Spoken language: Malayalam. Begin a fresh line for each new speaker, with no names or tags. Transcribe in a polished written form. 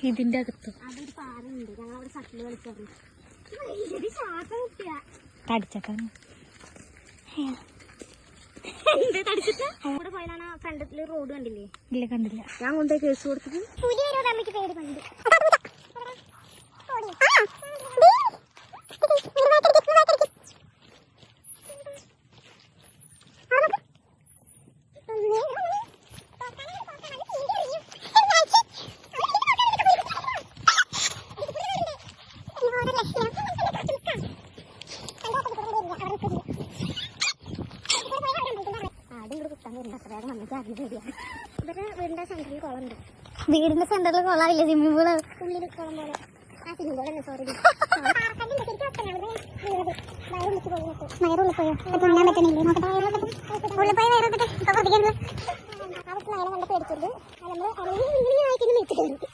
ഇതിന്റെ അകത്ത്
അതൊരു പാറുണ്ട്. ഞങ്ങളവിടെ ഷട്ടിൽ കളിക്കാറ്.
തടിച്ചേക്കാണ്
അവിടെ പോയാലാണ് ഫ്രണ്ടില് റോഡ് കണ്ടില്ലേ?
ഇല്ല കണ്ടില്ല.
ഞാൻ കൊണ്ടുപോയി കേസ് കൊടുത്തത്. പുലി വരും അമ്മയ്ക്ക് പേര് കണ്ടു.
വീടിന്റെ സെന്ററിൽ കൊള്ളാവില്ല, സ്വിമ്മിംഗ് പൂള്
ഉള്ളിൽ കുളം പോലെ. ആ സ്വിമ്മിംഗ് പൂൾ തന്നെ. സോറി,
വയറുള്ളിൽ പോയോ? തുന്നാൻ പറ്റണില്ലേ? ഉള്ളിൽ പോയി വയറെടുത്തിട്ട്
അവർക്ക് നേരെ കണ്ട പേടിച്ചിട്ടുണ്ട്. നമ്മൾ ഇങ്ങനെ ആയിക്കുന്നു വെച്ചിട്ടുണ്ട്.